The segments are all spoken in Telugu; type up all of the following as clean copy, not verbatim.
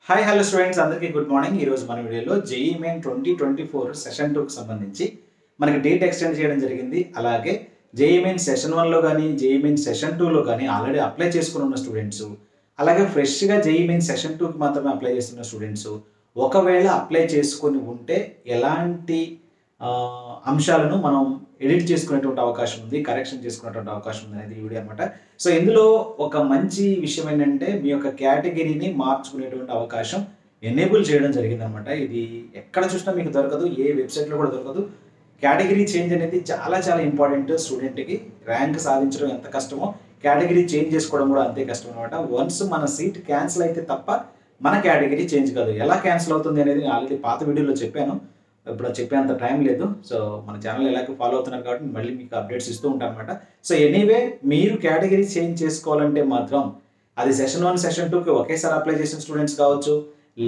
హాయ్ హలో స్టూడెంట్స్ అందరికీ గుడ్ మార్నింగ్. ఈరోజు మన వీడియోలో జేఈ మెయిన్ 2024 సెషన్ 2కి సంబంధించి మనకి డేట్ ఎక్స్టెండ్ చేయడం జరిగింది. అలాగే జేఈ మెయిన్ సెషన్ 1లో కానీ జేఈ మెయిన్ సెషన్ 2లో కానీ ఆల్రెడీ అప్లై చేసుకుని ఉన్న స్టూడెంట్స్, అలాగే ఫ్రెష్గా జేఈ మెయిన్ సెషన్ 2కి మాత్రమే అప్లై చేస్తున్న స్టూడెంట్స్ ఒకవేళ అప్లై చేసుకొని ఉంటే ఎలాంటి అంశాలను మనం ఎడిట్ చేసుకునేటువంటి అవకాశం ఉంది, కరెక్షన్ చేసుకునేటువంటి అవకాశం ఉంది అనేది ఈ వీడియో అనమాట. సో ఇందులో ఒక మంచి విషయం ఏంటంటే మీ యొక్క కేటగిరీని మార్చుకునేటువంటి అవకాశం ఎనేబుల్ చేయడం జరిగిందనమాట. ఇది ఎక్కడ చూసినా మీకు దొరకదు, ఏ వెబ్సైట్లో కూడా దొరకదు. కేటగిరీ చేంజ్ అనేది చాలా చాలా ఇంపార్టెంట్. స్టూడెంట్కి ర్యాంక్ సాధించడం ఎంత కష్టమో కేటగిరీ చేంజ్ చేసుకోవడం కూడా అంతే కష్టం అనమాట. వన్స్ మన సీట్ క్యాన్సిల్ అయితే తప్ప మన కేటగిరీ చేంజ్ కాదు. ఎలా క్యాన్సిల్ అవుతుంది అనేది నేను ఆల్రెడీ పాత వీడియోలో చెప్పాను. ఇప్పుడు చెప్పేంత టైం లేదు. సో మన ఛానల్ ఎలాగో ఫాలో అవుతున్నారు కాబట్టి మళ్ళీ మీకు అప్డేట్స్ ఇస్తూ ఉంటాను అనమాట. సో ఎనీవే మీరు కేటగిరీ చేంజ్ చేసుకోవాలంటే మాత్రం అది సెషన్ 1 సెషన్ 2కి ఒకేసారి అప్లై చేసిన స్టూడెంట్స్ కావచ్చు,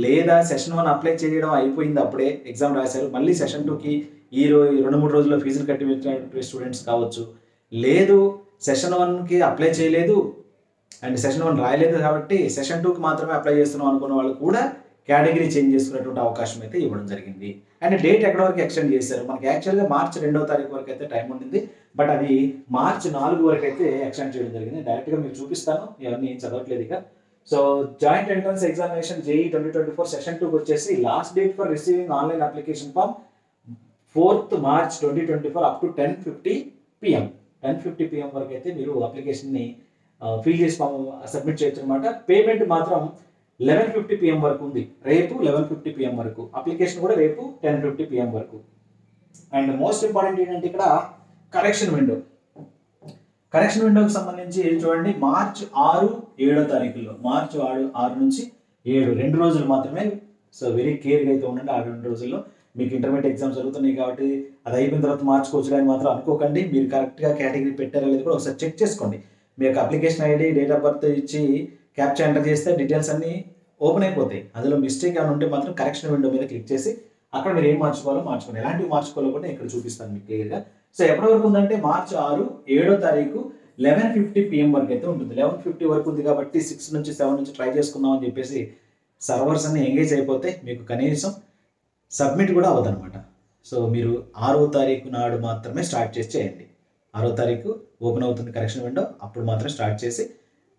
లేదా సెషన్ 1 అప్లై చేయడం అయిపోయింది, అప్పుడే ఎగ్జామ్ రాశారు, మళ్ళీ సెషన్ 2కి ఈ 2-3 రోజుల్లో ఫీజులు కట్టి పెట్టినటువంటి స్టూడెంట్స్ కావచ్చు, లేదు సెషన్ 1కి అప్లై చేయలేదు అండ్ సెషన్ 1 రాయలేదు కాబట్టి సెషన్ 2కి మాత్రమే అప్లై చేస్తున్నాం అనుకున్న వాళ్ళు కూడా కేటగిరీ చేంజ్ చేసుకునేటువంటి అవకాశం అయితే ఇవ్వడం జరిగింది. అండ్ డేట్ ఎక్కడి వరకు ఎక్స్టెండ్ చేశారు, మనకి యాక్చువల్గా మార్చి 2వ తారీఖు వరకు అయితే టైం ఉండింది, బట్ అది మార్చి 4 వరకు అయితే ఎక్స్టెండ్ చేయడం జరిగింది. డైరెక్ట్గా మీకు చూపిస్తాను, ఇవన్నీ ఏం చదవట్లేదు ఇక. So joint entrance examination JEE 2024 session 2కి వచ్చేసి last date for receiving online application form 4th March 2024 up to 10:50 PM. 10:50 PM వరకు అయితే మీరు అప్లికేషన్ని ఫిల్ చేసి సబ్మిట్ చేయొచ్చు అనమాట. పేమెంట్ మాత్రం 11:50 PM వరకు ఉంది. రేపు 11:50 PM వరకు, అప్లికేషన్ కూడా రేపు 10:50 PM వరకు. అండ్ మోస్ట్ ఇంపార్టెంట్ ఏంటంటే ఇక్కడ కరెక్షన్ విండో. కరెక్షన్ విండోకి సంబంధించి చూడండి, మార్చి 6-7 తారీఖుల్లో, మార్చి 6 నుంచి 7 2 రోజులు మాత్రమే. సో వెరీ కేర్గా అయితే ఉండండి. ఆ 2 రోజుల్లో మీకు ఇంటర్మీడియట్ ఎగ్జామ్స్ జరుగుతున్నాయి కాబట్టి అది అయిపోయిన తర్వాత మార్చుకోవచ్చు కానీ మాత్రం అనుకోకండి. మీరు కరెక్ట్గా కేటగిరీ పెట్టారో లేదు కూడా ఒకసారి చెక్ చేసుకోండి. మీ యొక్క application ID, date of birth ఇచ్చి క్యాప్చా ఎంటర్ చేస్తే డీటెయిల్స్ అన్నీ ఓపెన్ అయిపోతాయి. అందులో మిస్టేక్ ఏమైనా ఉంటే మాత్రం కరెక్షన్ విండో మీద క్లిక్ చేసి అక్కడ మీరు ఏం మార్చుకోవాలో మార్చుకోండి. ఎలాంటివి మార్చుకోవాలో కూడా ఇక్కడ చూపిస్తాను మీకు క్లియర్గా. సో ఎప్పటి వరకు ఉందంటే మార్చి 6-7 తారీఖు 11:50 PM వరకు అయితే ఉంటుంది. 11:50 వరకు ఉంది కాబట్టి 6 నుంచి 7 నుంచి ట్రై చేసుకుందాం అని చెప్పేసి సర్వర్స్ అన్ని ఎంగేజ్ అయిపోతే మీకు కనీసం సబ్మిట్ కూడా అవ్వదన్నమాట. సో మీరు 6వ తారీఖు నాడు మాత్రమే స్టార్ట్ చేసి చేయండి. 6వ తారీఖు ఓపెన్ అవుతుంది కరెక్షన్ విండో, అప్పుడు మాత్రం స్టార్ట్ చేసి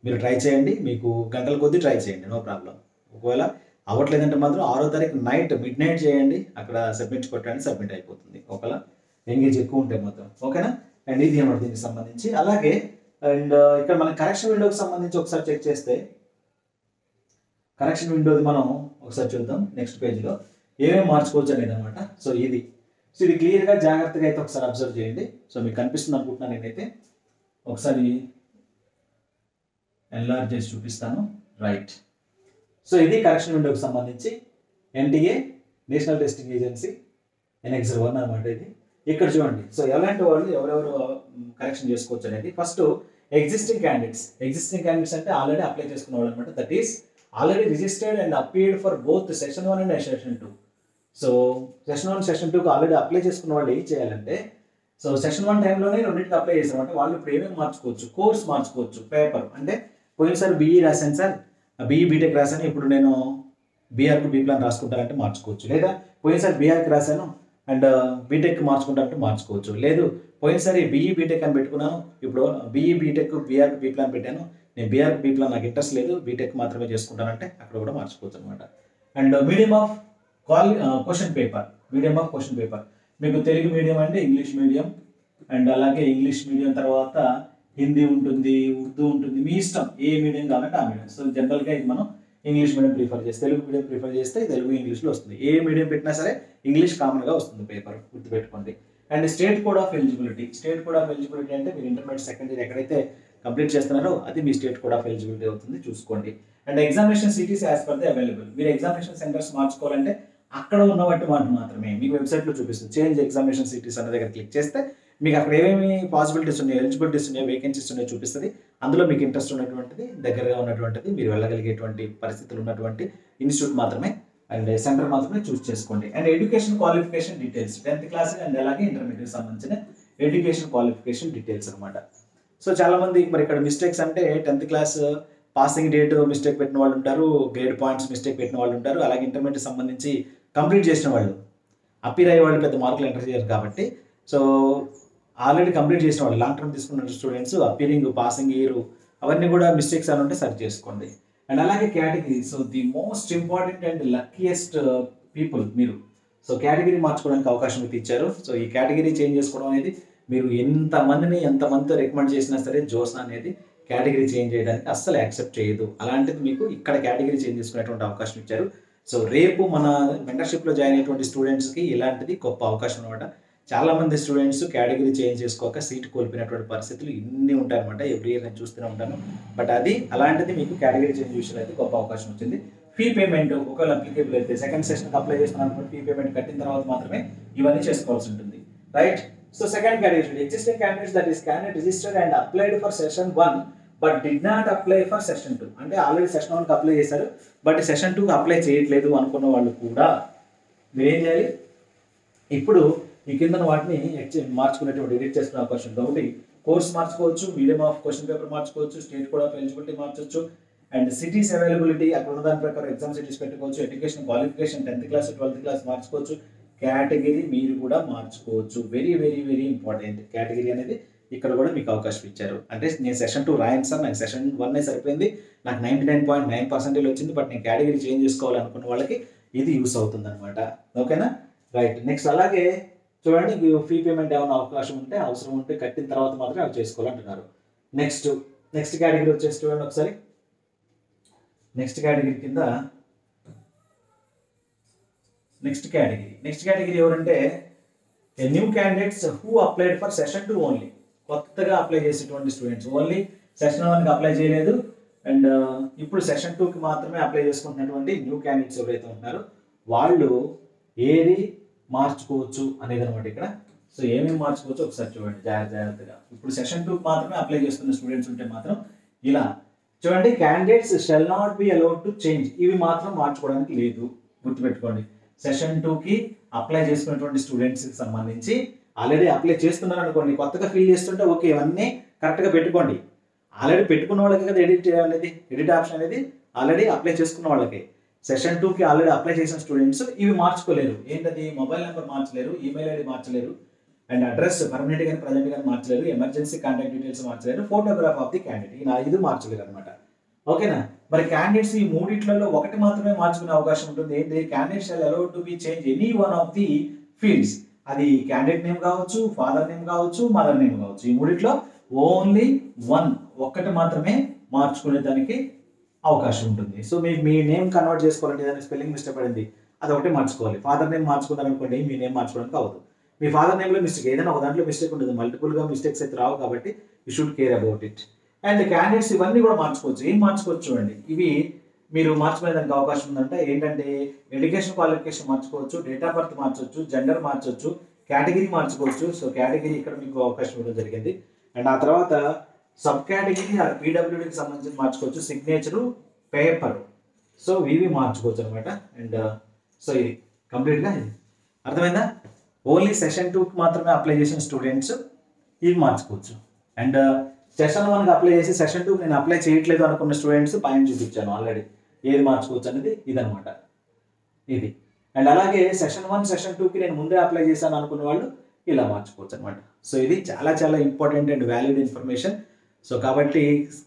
మీరు ట్రై చేయండి. మీకు గంటల కొద్దీ ట్రై చేయండి, నో ప్రాబ్లం. ఒకవేళ అవ్వట్లేదంటే మాత్రం 6వ తారీఖు నైట్ మిడ్ చేయండి, అక్కడ సబ్మిట్ కొట్టండి, సబ్మిట్ అయిపోతుంది. ఒకవేళ ఎంగేజ్ ఎక్కువ ఉంటే మాత్రం, ఓకేనా. అండ్ ఇది అనమాట దీనికి సంబంధించి. అలాగే అండ్ ఇక్కడ మన కరెక్షన్ విండోకి సంబంధించి ఒకసారి చెక్ చేస్తే, కరెక్షన్ విండోది మనం ఒకసారి చూద్దాం నెక్స్ట్ పేజ్లో ఏమేమి మార్చుకోవచ్చు అనేది అనమాట. సో ఇది క్లియర్గా జాగ్రత్తగా అయితే ఒకసారి అబ్జర్వ్ చేయండి. సో మీకు కనిపిస్తుంది అనుకుంటున్నాను నేనైతే. ఒకసారి ఎన్లార్జ్ చేసి చూపిస్తాను. రైట్. సో ఇది కరెక్షన్ విండోకి సంబంధించి NTA, national testing agency, NX 1 అనమాట ఇది. ఇక్కడ చూడండి. సో ఎలాంటి వాళ్ళు ఎవరెవరు కరెక్షన్ చేసుకోవచ్చు అనేది. ఫస్ట్ ఎగ్జిస్టింగ్ క్యాండిడేట్స్ అంటే ఆల్రెడీ అప్లై చేసుకున్న వాళ్ళు అనమాట. That is already registered and appeared for both session 1 and session 2. So session 1 session 2కి ఆల్రెడీ అప్లై చేసుకున్న వాళ్ళు ఏం చేయాలంటే, సో సెషన్ 1 టైంలోనే రెండింటికి అప్లై చేశారంటే వాళ్ళు ఇప్పుడు ఏమేమి మార్చుకోవచ్చు, కోర్స్ మార్చుకోవచ్చు. పేపర్ అంటే పోయినసారి BE రాశాను సార్, BE బీటెక్ రాశాను, ఇప్పుడు నేను బీఆర్కు బీ ప్లాన్ రాసుకుంటానంటే మార్చుకోవచ్చు. లేదా పోయినసారి బీఆర్కి రాశాను అండ్ బీటెక్ మార్చుకుంటానంటే మార్చుకోవచ్చు. లేదు పోయినసారి BE బీటెక్ అని పెట్టుకున్నాను, ఇప్పుడు BE బీటెక్ బీఆర్కు బీ ప్లాన్ పెట్టాను, నేను బీఆర్కు బీ ప్లాన్ నాకు ఇంట్రెస్ట్ లేదు, బీటెక్ మాత్రమే చేసుకుంటానంటే అక్కడ కూడా మార్చుకోవచ్చు అనమాట. And medium of question paper మీకు తెలుగు మీడియం అంటే ఇంగ్లీష్ మీడియం, అండ్ అలాగే ఇంగ్లీష్ మీడియం తర్వాత హిందీ ఉంటుంది, ఉర్దూ ఉంటుంది, మీ ఇష్టం ఏ మీడియం కావాలంటే ఆ మీడియం. సో జనరల్గా ఇది మనం ఇంగ్లీష్ మీడియం ప్రిఫర్ చేస్తే, తెలుగు మీడియం ప్రిఫర్ చేస్తే తెలుగు ఇంగ్లీష్లో వస్తుంది. ఏ మీడియం పెట్టినా సరే ఇంగ్లీష్ కామన్గా వస్తుంది పేపర్, గుర్తుపెట్టుకోండి. And state code of eligibility అంటే మీరు ఇంటర్మీడియట్ సెకండ్ ఇయర్ ఎక్కడైతే కంప్లీట్ చేస్తున్నారో అది మీ స్టేట్ కోడ్ ఆఫ్ ఎలిజిబిలిటీ అవుతుంది, చూసుకోండి. And examination cities as per the available. మీరు ఎగ్జామినేషన్ సెంటర్స్ మార్చుకోవాలంటే అక్కడ ఉన్న వాటి మాత్రమే మీకు వెబ్సైట్లో చూపిస్తుంది. చేంజ్ ఎగ్జామినేషన్ సిటీస్ అనే దగ్గర క్లిక్ చేస్తే మీకు అక్కడ ఏమేమి పాసిబిలిటీస్ ఉన్నాయి, ఎలిజిబిలిటీస్ ఉన్నాయి, వేకెన్సీస్ ఉన్నాయో చూపిస్తుంది. అందులో మీకు ఇంట్రెస్ట్ ఉన్నటువంటిది, దగ్గరగా ఉన్నటువంటిది, మీరు వెళ్ళగలిగేటువంటి పరిస్థితులు ఉన్నటువంటి ఇన్స్టిట్యూట్ మాత్రమే అండ్ సెంటర్ మాత్రమే చూస్ చేసుకోండి. And education qualification details 10th class and అలాగే ఇంటర్మీడియట్ సంబంధించిన ఎడ్యుకేషన్ క్వాలిఫికేషన్ డీటెయిల్స్ అనమాట. సో చాలామంది మరి ఇక్కడ మిస్టేక్స్ అంటే 10th class passing date mistake పెట్టిన వాళ్ళు ఉంటారు, గ్రేడ్ పాయింట్స్ మిస్టేక్ పెట్టిన వాళ్ళు ఉంటారు, అలాగే ఇంటర్మీడియట్ సంబంధించి కంప్లీట్ చేసిన వాళ్ళు, అప్పీర్ అయ్యే వాళ్ళు పెద్ద మార్కులు ఎంటర్ చేయరు కాబట్టి, సో ఆల్రెడీ కంప్లీట్ చేసిన వాళ్ళు లాంగ్ టర్మ్ తీసుకున్న స్టూడెంట్స్ అప్పీరింగ్ పాసింగ్ ఇయర్ అవన్నీ కూడా మిస్టేక్స్ అని ఉంటే సరి చేసుకోండి. అండ్ అలాగే category, so the most important and luckiest people మీరు. సో కేటగిరీ మార్చుకోవడానికి అవకాశం అయితే ఇచ్చారు. సో ఈ కేటగిరీ చేంజ్ చేసుకోవడం అనేది మీరు ఎంతమందితో రికమెండ్ చేసినా సరే జోస్నా అనేది కేటగిరీ చేంజ్ చేయడానికి అస్సలు యాక్సెప్ట్ చేయదు. అలాంటిది మీకు ఇక్కడ కేటగిరీ చేంజ్ చేసుకునేటువంటి అవకాశం ఇచ్చారు. సో రేపు మన మెంటర్షిప్లో జాయిన్ అయినటువంటి స్టూడెంట్స్కి ఇలాంటిది గొప్ప అవకాశం అనమాట. చాలామంది స్టూడెంట్స్ కేటగిరీ చేంజ్ చేసుకోక సీట్ కోల్పోయినటువంటి పరిస్థితులు ఇన్ని ఉంటాయన్నమాట. ఎవ్రీ ఇయర్ నేను చూస్తూనే ఉంటాను. బట్ అలాంటిది మీకు కేటగిరీ చేంజ్ విషయంలో అయితే గొప్ప అవకాశం వచ్చింది. ఫీ పేమెంట్ ఒకవేళ అప్లికేబుల్ అయితే సెకండ్ సెషన్కి అప్లై చేస్తున్నాను, ఫీ పేమెంట్ కట్టిన తర్వాత మాత్రమే ఇవన్నీ చేసుకోవాల్సి ఉంటుంది, right? So second category existing candidates, that is candidate registered and applied for session 1 but did not apply for session 2. అంటే ఆల్రెడీ సెషన్ 1కి అప్లై చేశారు బట్ సెషన్ 2కి అప్లై చేయట్లేదు అనుకున్న వాళ్ళు కూడా మీరు ఏం చేయాలి? ఇప్పుడు ఈ కింద వాటిని మార్చుకునేటువంటి ఎడిట్ చేసుకునే అవకాశం ఉంది. ఒకటి కోర్స్ మార్చుకోవచ్చు, మీడియం ఆఫ్ క్వశ్చన్ పేపర్ మార్చుకోవచ్చు, స్టేట్ కోడ్ ఆఫ్ ఎలిజిబిలిటీ మార్చవచ్చు, అండ్ సిటీస్ అవైలబిలిటీ అక్కడ ఉన్న దాని ప్రకారం ఎగ్జామ్ సిటీస్ పెట్టుకోవచ్చు, education qualification 10th class 12th class మార్చుకోవచ్చు, కేటగిరీ మీరు కూడా మార్చుకోవచ్చు. Very very very important. Category అనేది ఇక్కడ కూడా మీకు అవకాశం ఇచ్చారు. అంటే నేను సెషన్ 2 రాయను సార్, నాకు సెషన్ 1 సరిపోయింది, నాకు 99.9% వచ్చింది, బట్ నేను కేటగిరీ చేంజ్ చేసుకోవాలనుకున్న వాళ్ళకి ఇది యూస్ అవుతుంది అనమాట. ఓకేనా, రైట్. నెక్స్ట్ అలాగే చూడండి, ఫీ పేమెంట్ ఏమైనా అవకాశం ఉంటే అవసరం ఉంటే కట్టిన తర్వాత మాత్రమే అవి చేసుకోవాలంటున్నారు. నెక్స్ట్ కేటగిరీ వచ్చేసి చూడండి ఒకసారి. నెక్స్ట్ కేటగిరీ కింద నెక్స్ట్ కేటగిరీ ఎవరంటే new candidates who applied for session 2 only. కొత్తగా అప్లై చేసేటువంటి స్టూడెంట్స్, ఓన్లీ సెషన్ 1కి అప్లై చేయలేదు అండ్ ఇప్పుడు సెషన్ 2కి మాత్రమే అప్లై చేసుకుంటున్నటువంటి న్యూ క్యాండిడేట్స్ ఎవరైతే ఉంటున్నారో వాళ్ళు ఏది మార్చుకోవచ్చు అనేది అనమాట ఇక్కడ. సో ఏమేమి మార్చుకోవచ్చు ఒకసారి చూడండి జాగ్రత్తగా. ఇప్పుడు సెషన్ 2కి మాత్రమే అప్లై చేస్తున్న స్టూడెంట్స్ ఉంటే మాత్రం ఇలా చూడండి, candidates shall not be allowed to change. ఇవి మాత్రం మార్చుకోవడానికి లేదు, గుర్తుపెట్టుకోండి. సెషన్ 2కి అప్లై చేసుకున్నటువంటి స్టూడెంట్స్కి సంబంధించి ఆల్రెడీ అప్లై చేస్తున్నారు అనుకోండి, కొత్తగా ఫిల్ చేస్తుంటే ఓకే ఇవన్నీ కరెక్ట్గా పెట్టుకోండి. ఆల్రెడీ పెట్టుకున్న వాళ్ళకి కదా ఎడిట్ ఆప్షన్ అనేది ఆల్రెడీ అప్లై చేసుకున్న వాళ్ళకి. సెషన్ 2కి ఆల్రెడీ అప్లై చేసిన స్టూడెంట్స్ ఇవి మార్చుకోలేరు. ఏంటది? మొబైల్ నెంబర్ మార్చలేరు, ఈమెయిల్ ఐడి మార్చలేరు, అండ్ అడ్రస్ పర్మనెంట్ కానీ ప్రజెంట్ కానీ మార్చలేరు, ఎమర్జెన్సీ కాంటాక్ట్ డీటెయిల్స్ మార్చలేరు, ఫోటోగ్రాఫ్ ఆఫ్ ది క్యాండిడేట్ ఈ 5 మార్చలేరు అనమాట. ఓకేనా, మరి క్యాండిడేట్స్ ఈ మూడిట్లలో ఒకటి మాత్రమే మార్చుకునే అవకాశం ఉంటుంది. ఏంటి? Candidate shall allowed to be change any one of the fields. అది క్యాండిడేట్ నేమ్ కావచ్చు, ఫాదర్ నేమ్ కావచ్చు, మదర్ నేమ్ కావచ్చు. ఈ మూడిట్లో ఓన్లీ ఒక్కటి మాత్రమే మార్చుకునే దానికి అవకాశం ఉంటుంది. సో మీ నేమ్ కన్వర్ట్ చేసుకోవాలంటే దానికి స్పెల్లింగ్ మిస్టేక్ పడింది, అది ఒకటే మార్చుకోవాలి. ఫాదర్ నేమ్ మార్చుకున్నారు అనుకోండి, మీ నేమ్ మార్చుకోవడానికి అవ్వదు. మీ ఫాదర్ నేమ్లో మిస్టేక్ ఏదైనా ఒక దాంట్లో మిస్టేక్ ఉంటుంది, మల్టిపుల్గా మిస్టేక్స్ అయితే రావు కాబట్టి you should care about it. And candidates ఇవన్నీ కూడా మార్చుకోవచ్చు. ఏం మార్చుకోవచ్చు చూడండి, ఇవి మీరు మార్చుకునే దానికి అవకాశం ఉందంటే ఏంటంటే ఎడ్యుకేషన్ క్వాలిఫికేషన్ మార్చుకోవచ్చు, డేట్ ఆఫ్ బర్త్ మార్చవచ్చు, జెండర్ మార్చవచ్చు, కేటగిరీ మార్చుకోవచ్చు. సో కేటగిరీ ఇక్కడ మీకు అవకాశం ఇవ్వడం జరిగింది. అండ్ ఆ తర్వాత సబ్ కేటగిరీ పీడబ్ల్యూడీకి సంబంధించి మార్చుకోవచ్చు, సిగ్నేచరు, పేపర్. సో ఇవి మార్చుకోవచ్చు అనమాట. అండ్ సో ఇది కంప్లీట్గా ఇది అర్థమైందా? ఓన్లీ సెషన్ 2కి మాత్రమే అప్లై చేసిన స్టూడెంట్స్ ఇవి మార్చుకోవచ్చు. అండ్ సెషన్ 1కి అప్లై చేసి సెషన్ 2కి నేను అప్లై చేయట్లేదు అనుకున్న స్టూడెంట్స్ పైన చూపించాను ఆల్రెడీ ఏది మార్చుకోవచ్చు అనేది ఇదనమాట ఇది. అండ్ అలాగే సెషన్ 1 సెషన్ 2కి నేను ముందే అప్లై చేశాను అనుకున్న వాళ్ళు ఇలా మార్చుకోవచ్చు అనమాట. సో ఇది చాలా చాలా important and valid information. So కాబట్టి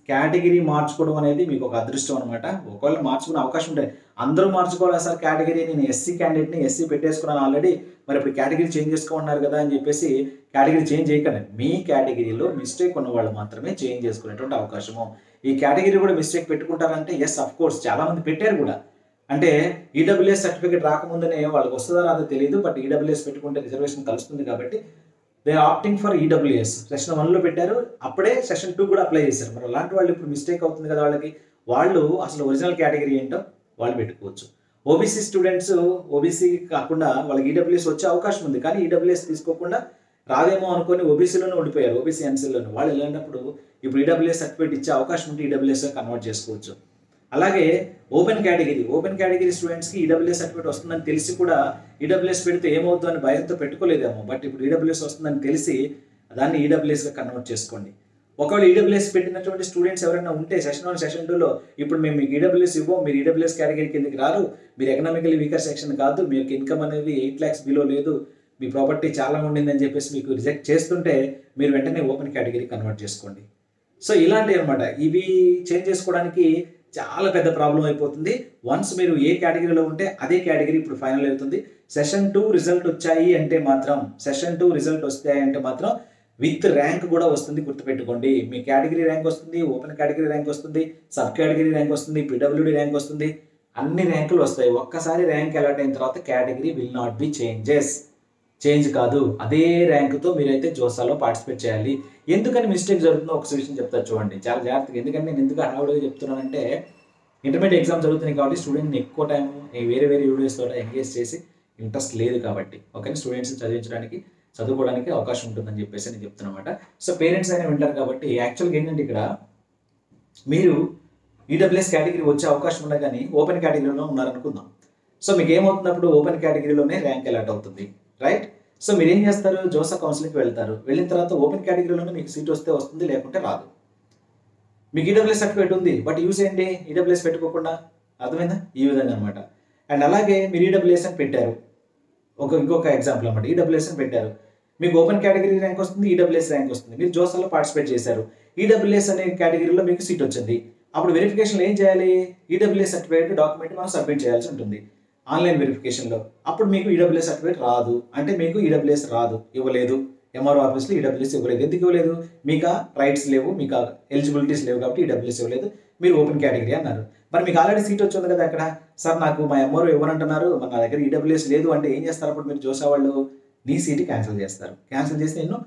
కేటగిరీ మార్చుకోవడం అనేది మీకు ఒక అదృష్టం అనమాట. ఒకవేళ మార్చుకునే అవకాశం ఉంటాయి. అందరూ మార్చుకోవాలి సార్ కేటగిరీ, నేను ఎస్సీ క్యాండిడేట్ని ఎస్సీ పెట్టేసుకున్నాను ఆల్రెడీ, మరి ఇప్పుడు కేటగిరీ చేంజ్ చేసుకోమన్నారు కదా అని చెప్పేసి కేటగిరీ చేంజ్ చేయకండి. మీ కేటగిరీలో మిస్టేక్ ఉన్న వాళ్ళు మాత్రమే చేంజ్ చేసుకునేటువంటి అవకాశము. ఈ కేటగిరీ కూడా మిస్టేక్ పెట్టుకుంటారంటే ఎస్ అఫ్ కోర్స్ చాలామంది పెట్టారు కూడా. అంటే ఈడబ్ల్యూఎస్ సర్టిఫికేట్ రాకముందునే వాళ్ళకి వస్తుందో రాదో తెలియదు, బట్ ఈడబ్ల్యూఎస్ పెట్టుకుంటే రిజర్వేషన్ కలుస్తుంది కాబట్టి they opting for EWS. Session 1లో పెట్టారు, అప్పుడే సెషన్ 2 కూడా అప్లై చేశారు. మరి అలాంటి వాళ్ళు ఇప్పుడు మిస్టేక్ అవుతుంది కదా వాళ్ళకి, వాళ్ళు అసలు ఒరిజినల్ కేటగిరీ ఏంటో వాళ్ళు పెట్టుకోవచ్చు. ఓబీసీ స్టూడెంట్స్ ఓబీసీ కాకుండా వాళ్ళకి ఈడబ్ల్యూఎస్ వచ్చే అవకాశం ఉంది, కానీ ఈడబ్ల్యూఎస్ తీసుకోకుండా రాదేమో అనుకొని ఓబీసీలోనే ఉండిపోయారు, ఓబీసీ ఎన్సీలోనే. వాళ్ళు వెళ్ళినప్పుడు ఇప్పుడు ఈడబ్ల్యూఎస్ సర్టిఫికేట్ ఇచ్చే అవకాశం ఉంటే ఈడబ్ల్యూఎస్గా కన్వర్ట్ చేసుకోవచ్చు. అలాగే ఓపెన్ కేటగిరీ స్టూడెంట్స్కి ఈడబ్ల్యూఎస్ సర్టిఫికేట్ వస్తుందని తెలిసి కూడా ఈడబ్ల్యూఎస్ పెడితే ఏమవుతుందో అని భయంతో పెట్టుకోలేదేమో, బట్ ఇప్పుడు ఈడబ్ల్యూఎస్ వస్తుందని తెలిసి దాన్ని ఈడబ్ల్యూఎస్గా కన్వర్ట్ చేసుకోండి. ఒకవేళ ఈడబ్ల్యూఎస్ పెట్టినటువంటి స్టూడెంట్స్ ఎవరైనా ఉంటే సెషన్ 1 సెషన్ 2లో ఇప్పుడు మేము మీకు ఈడబ్ల్యూఎస్ ఇవ్వం, మీరు ఈడబ్ల్యూఎస్ కేటగిరీ కిందకి రారు, మీరు ఎకనామికల్లీ వీకర్ సెక్షన్ కాదు, మీ యొక్క ఇన్కమ్ అనేది 8 lakhs బిలో లేదు, మీ ప్రాపర్టీ చాలా ఉండిందని చెప్పేసి మీకు రిజెక్ట్ చేస్తుంటే మీరు వెంటనే ఓపెన్ కేటగిరీ కన్వర్ట్ చేసుకోండి. సో ఇలాంటివి అనమాట. ఇవి చేంజ్ చేసుకోవడానికి చాలా పెద్ద ప్రాబ్లం అయిపోతుంది. వన్స్ మీరు ఏ కేటగిరీలో ఉంటే అదే కేటగిరీ ఇప్పుడు ఫైనల్ అవుతుంది. సెషన్ 2 రిజల్ట్ వచ్చాయి అంటే మాత్రం విత్ ర్యాంక్ కూడా వస్తుంది, గుర్తుపెట్టుకోండి. మీ కేటగిరీ ర్యాంక్ వస్తుంది, ఓపెన్ కేటగిరీ ర్యాంక్ వస్తుంది, సబ్ కేటగిరీ ర్యాంక్ వస్తుంది, పిడబ్ల్యూడి ర్యాంక్ వస్తుంది, అన్ని ర్యాంకులు వస్తాయి. ఒక్కసారి ర్యాంక్ అలాట్ అయిన తర్వాత category will not be change కాదు. అదే ర్యాంకుతో మీరైతే జోసాలో పార్టిసిపేట్ చేయాలి. ఎందుకని మిస్టేక్ జరుగుతుందో ఒక విషయం చెప్తారు చూడండి, చాలా జాగ్రత్తగా. ఎందుకంటే నేను ఎందుకు హడావుడిగా చెప్తున్నానంటే ఇంటర్మీడియట్ ఎగ్జామ్ జరుగుతుంది కాబట్టి స్టూడెంట్ని ఎక్కువ టైం వేరే వీడియోస్ తోట ఎంగేజ్ చేసి ఇంట్రెస్ట్ లేదు కాబట్టి ఓకే స్టూడెంట్స్ చదువుకోవడానికి అవకాశం ఉంటుందని చెప్పేసి నేను చెప్తున్నమాట. సో పేరెంట్స్ అయినా వింటారు కాబట్టి యాక్చువల్గా ఏంటంటే ఇక్కడ మీరు ఈడబ్ల్యూఎస్ కేటగిరీ వచ్చే అవకాశం ఉన్నా కానీ ఓపెన్ కేటగిరీలో ఉన్నారనుకుందాం. సో మీకు ఏమవుతున్నప్పుడు ఓపెన్ కేటగిరీలోనే ర్యాంక్ అలాట్ అవుతుంది, రైట్? సో మీరు ఏం చేస్తారు, జోసా కౌన్సిలింగ్కి వెళ్తారు. వెళ్ళిన తర్వాత ఓపెన్ కేటగిరీలోనే మీకు సీట్ వస్తే వస్తుంది, లేకుంటే రాదు. మీకు ఈడబ్ల్యూఎస్ సర్టిఫికేట్ ఉంది, బట్ యూజ్ ఏంటి ఈడబ్ల్యూఎస్ పెట్టుకోకుండా, అర్థమైందా? ఈ విధంగా అనమాట. అండ్ అలాగే మీరు ఈడబ్ల్యూఎస్ అని పెట్టారు, ఇంకొక ఎగ్జాంపుల్ అనమాట. ఈడబ్ల్యూఎస్ అని పెట్టారు, మీకు ఓపెన్ కేటగిరీ ర్యాంక్ వస్తుంది, ఈడబ్ల్యూఎస్ ర్యాంక్ వస్తుంది, మీరు జోసాలో పార్టిసిపేట్ చేశారు, ఈడబ్ల్యూఎస్ అనే కేటగిరీలో మీకు సీట్ వచ్చింది. అప్పుడు వెరిఫికేషన్లో ఏం చేయాలి, ఈడబ్ల్యూఎస్ సర్టిఫికేట్ డాక్యుమెంట్ మనం సబ్మిట్ చేయాల్సి ఉంటుంది ఆన్లైన్ వెరిఫికేషన్లో. అప్పుడు మీకు ఈడబ్ల్యూఎస్ సర్టిఫికేట్ రాదు, అంటే మీకు ఈడబ్ల్యూఎస్ రాదు, ఇవ్వలేదు. ఎంఆర్ఓ ఆఫీస్లో ఈడబ్ల్యూఎస్ ఇవ్వలేదు. ఎందుకు ఇవ్వలేదు? మీకు రైట్స్ లేవు, మీకు ఎలిజిబిలిటీస్ లేవు కాబట్టి ఈడబ్ల్యూఎస్ ఇవ్వలేదు, మీరు ఓపెన్ కేటగిరీ అన్నారు. మరి మీకు ఆల్రెడీ సీట్ వచ్చింది కదా అక్కడ, సార్ నాకు మా ఎంఆర్ఓ ఇవ్వనంటున్నారు, మరి నా దగ్గర ఈడబ్ల్యూఎస్ లేదు అంటే ఏం చేస్తారు? అప్పుడు మీరు జోసా వాళ్ళు నీ సీట్ క్యాన్సిల్ చేస్తారు. క్యాన్సిల్ చేసి నిన్ను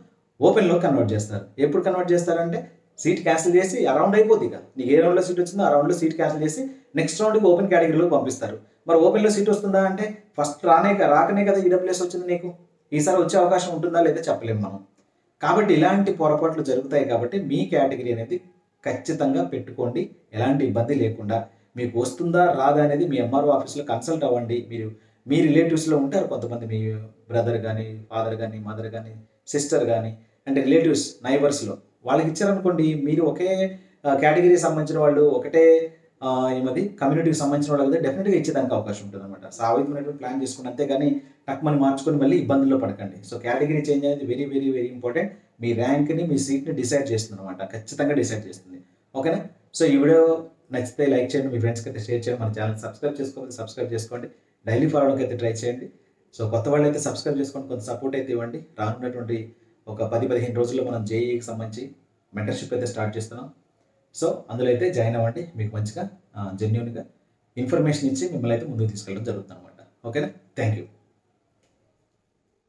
ఓపెన్లో కన్వర్ట్ చేస్తారు. ఎప్పుడు కన్వర్ట్ చేస్తారంటే సీట్ క్యాన్సిల్ చేసి అరౌండ్ అయిపోద్ది. ఇక నీకు ఏ రౌండ్లో సీట్ వచ్చిందో ఆ రౌండ్లో సీట్ క్యాన్సిల్ చేసి నెక్స్ట్ రౌండ్కి ఓపెన్ కేటగిరీలోకి పంపిస్తారు. మరి ఓపెన్లో సీట్ వస్తుందా అంటే ఫస్ట్ రాకనే కదా ఈడబ్ల్యూఎస్ వచ్చింది నీకు, ఈసారి వచ్చే అవకాశం ఉంటుందా లేదా చెప్పలేము మనం. కాబట్టి ఇలాంటి పొరపాట్లు జరుగుతాయి. కాబట్టి మీ కేటగిరీ అనేది ఖచ్చితంగా పెట్టుకోండి, ఎలాంటి ఇబ్బంది లేకుండా. మీకు వస్తుందా రాదా అనేది మీ ఎంఆర్ఓ ఆఫీస్లో కన్సల్ట్ అవ్వండి. మీ రిలేటివ్స్లో ఉంటారు కొంతమంది, మీ బ్రదర్ కానీ, ఫాదర్ కానీ, మదర్ కానీ, సిస్టర్ కానీ, అంటే రిలేటివ్స్ నైబర్స్లో వాళ్ళకి ఇచ్చారనుకోండి, మీరు ఒకే కేటగిరీకి సంబంధించిన వాళ్ళు, ఒకటే కమ్యూనిటీకి సంబంధించిన వాళ్ళు కదా, డెఫినెట్గా ఇచ్చేదానికి అవకాశం ఉంటుంది అనమాట. సావిధమైనటువంటి ప్లాన్ చేసుకుని, అంతేగాని టక్మని మార్చుకొని మళ్ళీ ఇబ్బందుల్లో పడకండి. సో కేటగిరీ చేంజ్ అనేది వెరీ వెరీ వెరీ ఇంపార్టెంట్. మీ ర్యాంక్ని, మీ సీట్ని డిసైడ్ చేస్తుంది అనమాట, ఖచ్చితంగా డిసైడ్ చేస్తుంది. ఓకేనా? సో ఈ వీడియో నచ్చితే లైక్ చేయండి, మీ ఫ్రెండ్స్కి అయితే షేర్ చేయండి, మన ఛానల్ సబ్స్క్రైబ్ చేసుకోండి, డైలీ ఫాలోకి అయితే ట్రై చేయండి. సో కొత్త వాళ్ళు అయితే సబ్స్క్రైబ్ చేసుకోండి, కొంత సపోర్ట్ అయితే ఇవ్వండి. రానున్నటువంటి ఒక 10-15 రోజుల్లో మనం జేఈకి సంబంధించి మెంటర్షిప్ అయితే స్టార్ట్ చేస్తున్నాం. సో అందులో అయితే జాయిన్ అవ్వండి, మీకు మంచిగా జెన్యూన్గా ఇన్ఫర్మేషన్ ఇచ్చి మిమ్మల్ని అయితే ముందుకు తీసుకెళ్ళడం జరుగుతుంది అనమాట. ఓకేనా? Thank you.